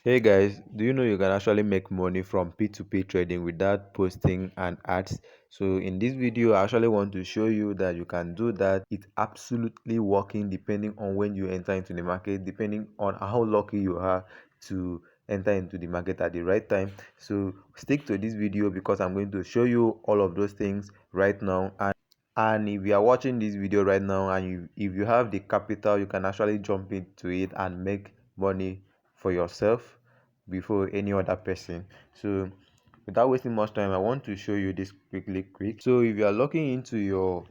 Hey guys, do you know you can actually make money from P2P trading without posting an ads? So in this video, I actually want to show you that you can do that. It's absolutely working depending on when you enter into the market, depending on how lucky you are to enter into the market at the right time. So stick to this video because I'm going to show you all of those things right now. And if you are watching this video right now and if you have the capital, you can actually jump into it and make money for yourself before any other person. So without wasting much time, I want to show you this quick. So if you are looking into your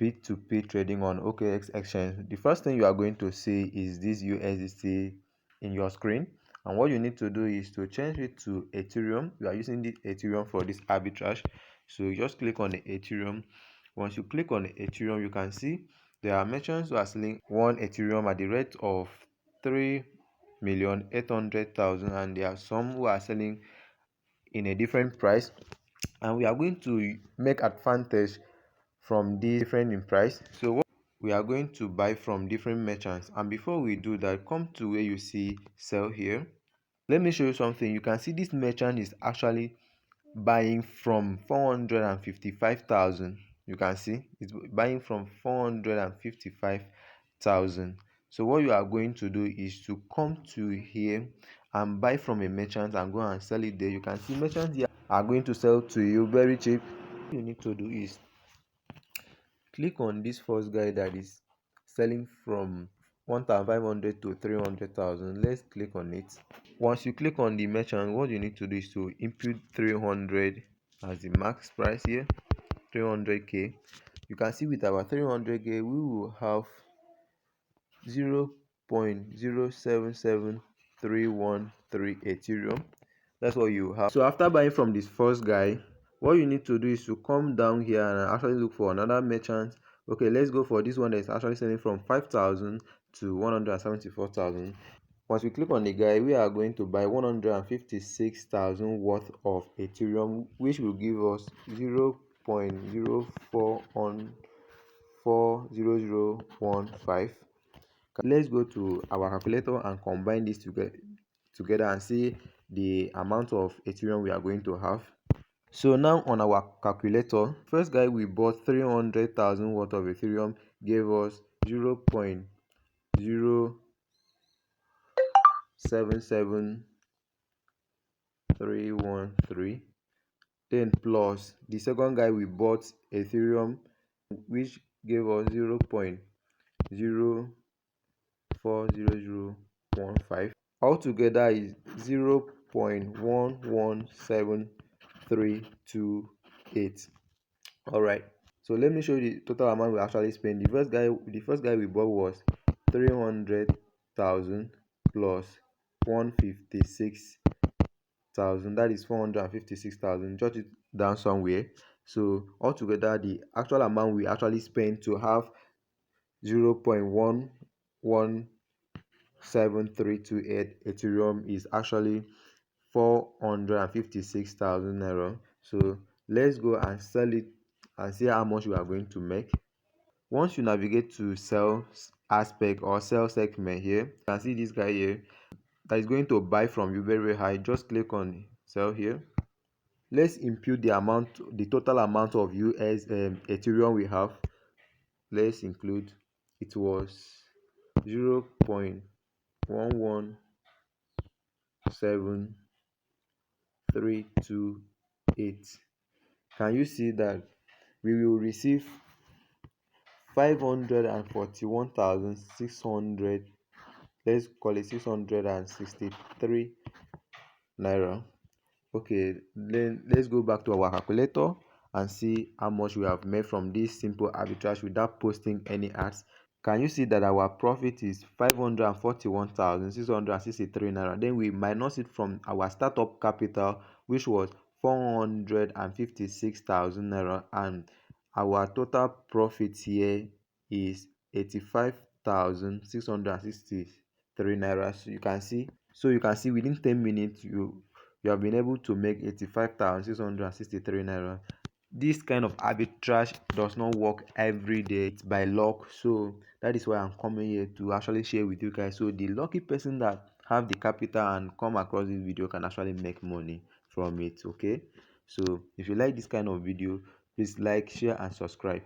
p2p trading on OKX exchange, the first thing you are going to see is this USDT in your screen. And what you need to do is to change it to ethereum. You are using the ethereum for this arbitrage, so you just click on the ethereum. Once you click on the ethereum, you can see there are merchants who are selling one ethereum at the rate of 3,800,000, and there are some who are selling in a different price, and we are going to make advantage from this different in price. So what we are going to buy from different merchants, and before we do that, come to where you see sell here. Let me show you something. You can see this merchant is actually buying from 455,000. You can see it's buying from 455,000. So what you are going to do is to come to here and buy from a merchant and go and sell it there. You can see merchants here are going to sell to you very cheap. What you need to do is click on this first guy that is selling from 1,500 to 300,000. Let's click on it. Once you click on the merchant, what you need to do is to input 300 as the max price here, 300k. You can see with our 300k, we will have 0.077313 ethereum. That's what you have. So after buying from this first guy, what you need to do is to come down here and actually look for another merchant. Okay, let's go for this one that is actually selling from 5,000 to 174,000. Once we click on the guy, we are going to buy 156,000 worth of ethereum, which will give us 0.040015. Let's go to our calculator and combine this together and see the amount of ethereum we are going to have. So now on our calculator, first guy we bought 300,000 worth of ethereum gave us 0.077313. Then plus the second guy we bought ethereum, which gave us 0.040015. Altogether is 0.117328. All right, so let me show you the total amount we actually spent. The first guy we bought was 300,000 plus 156,000, that is 456,000. Jot it down somewhere. So altogether the actual amount we actually spent to have 0.117328 ethereum is actually 456,000 naira. So let's go and sell it and see how much we are going to make. Once you navigate to sell aspect or sell segment here, you can see this guy here that is going to buy from you very high. Just click on sell here. Let's impute the total amount of ethereum we have. Let's include, it was 0.117328. Can you see that we will receive 541,600, let's call it 663 naira. Okay, then let's go back to our calculator and see how much we have made from this simple arbitrage without posting any ads. Can you see that our profit is 541,663 naira? Then we minus it from our startup capital, which was 456,000 naira, and our total profit here is 85,663 naira. So you can see within 10 minutes you have been able to make 85,663 naira. This kind of arbitrage does not work every day, it's by luck. So that is why I'm coming here to actually share with you guys. So the lucky person that have the capital and come across this video can actually make money from it. Okay, so if you like this kind of video, please like, share and subscribe.